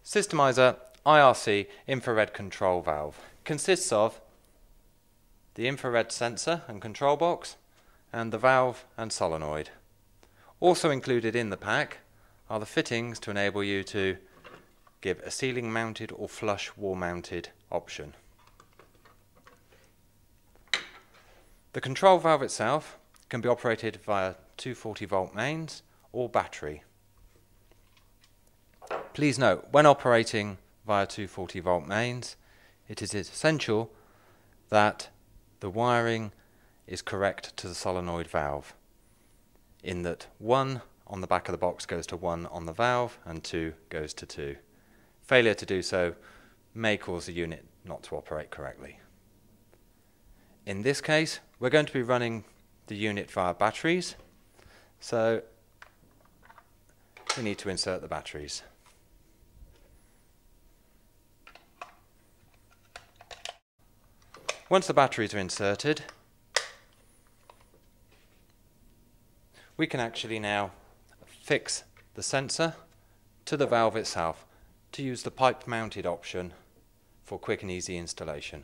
Cistermiser IRC infrared control valve consists of the infrared sensor and control box and the valve and solenoid. Also included in the pack are the fittings to enable you to give a ceiling mounted or flush wall mounted option. The control valve itself can be operated via 240 volt mains or battery. Please note, when operating via 240 volt mains, it is essential that the wiring is correct to the solenoid valve, in that 1 on the back of the box goes to 1 on the valve and 2 goes to 2. Failure to do so may cause the unit not to operate correctly. In this case, we're going to be running the unit via batteries, so we need to insert the batteries. Once the batteries are inserted, we can actually now fix the sensor to the valve itself to use the pipe mounted option for quick and easy installation.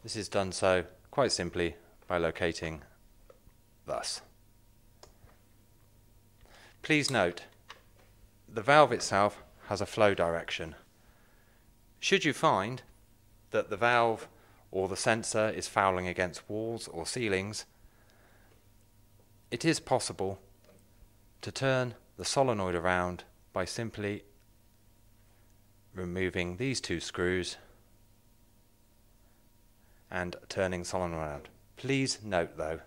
This is done so quite simply by locating thus. Please note, the valve itself has a flow direction. Should you find that the valve or the sensor is fouling against walls or ceilings, it is possible to turn the solenoid around by simply removing these 2 screws and turning the solenoid around. Please note though,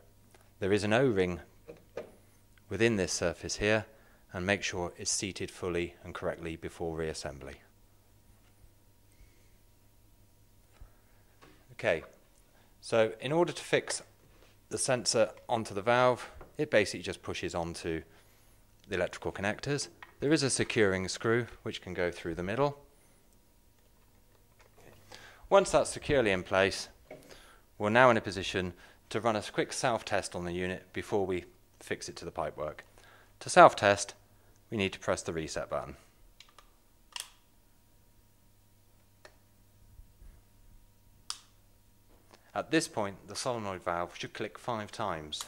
there is an O-ring within this surface here, and make sure it's seated fully and correctly before reassembly. Okay, so in order to fix the sensor onto the valve, it basically just pushes onto the electrical connectors. There is a securing screw which can go through the middle. Once that's securely in place, we're now in a position to run a quick self-test on the unit before we fix it to the pipework. To self-test, we need to press the reset button. At this point, the solenoid valve should click 5 times.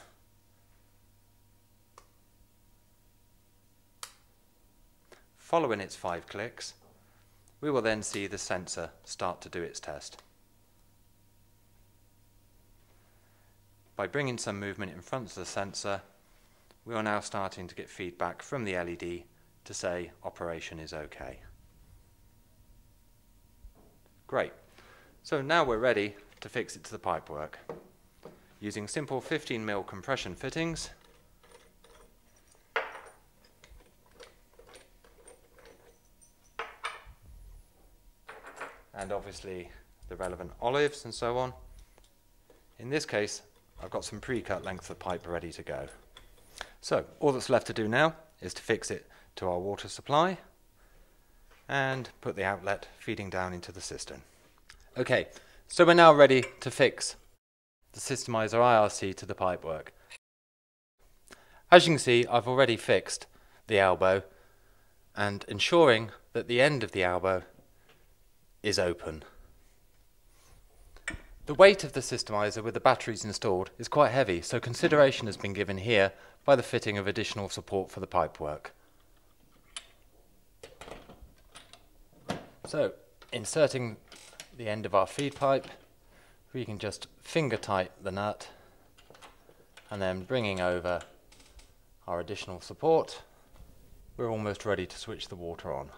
Following its 5 clicks, we will then see the sensor start to do its test. By bringing some movement in front of the sensor, we are now starting to get feedback from the LED to say operation is okay. Great. So now we're ready to fix it to the pipework. Using simple 15mm compression fittings, and obviously the relevant olives and so on. In this case, I've got some pre-cut lengths of pipe ready to go. So all that's left to do now is to fix it to our water supply and put the outlet feeding down into the cistern. Okay, so we're now ready to fix the Cistermiser IRC to the pipework. As you can see, I've already fixed the elbow and ensuring that the end of the elbow is open. The weight of the Cistermiser with the batteries installed is quite heavy, so consideration has been given here by the fitting of additional support for the pipework. So, inserting the end of our feed pipe, we can just finger tight the nut and then bringing over our additional support, we're almost ready to switch the water on.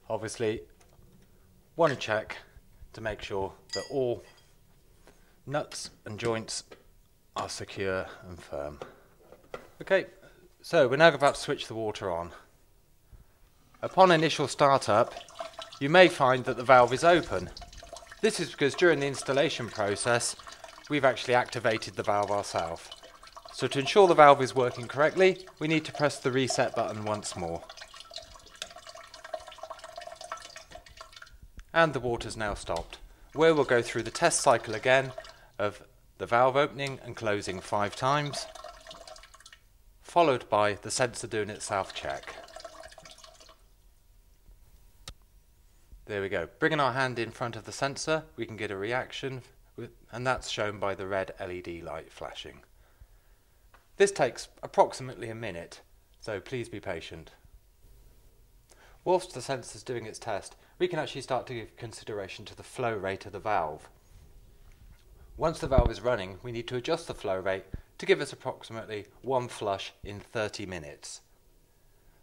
Obviously, want to check to make sure that all nuts and joints are secure and firm. Okay, so we're now about to switch the water on. Upon initial startup, you may find that the valve is open. This is because during the installation process, we've actually activated the valve ourselves. So to ensure the valve is working correctly, we need to press the reset button once more. And the water's now stopped, where we'll go through the test cycle again of the valve opening and closing 5 times, followed by the sensor doing its self-check. There we go. Bringing our hand in front of the sensor, we can get a reaction, and that's shown by the red LED light flashing. This takes approximately a minute, so please be patient. Whilst the sensor is doing its test, we can actually start to give consideration to the flow rate of the valve. Once the valve is running, we need to adjust the flow rate to give us approximately 1 flush in 30 minutes.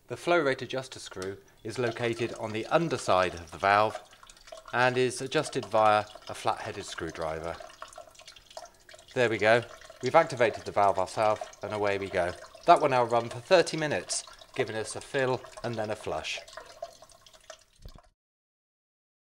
The flow rate adjuster screw is located on the underside of the valve and is adjusted via a flat-headed screwdriver. There we go. We've activated the valve ourselves and away we go. That will now run for 30 minutes, giving us a fill and then a flush.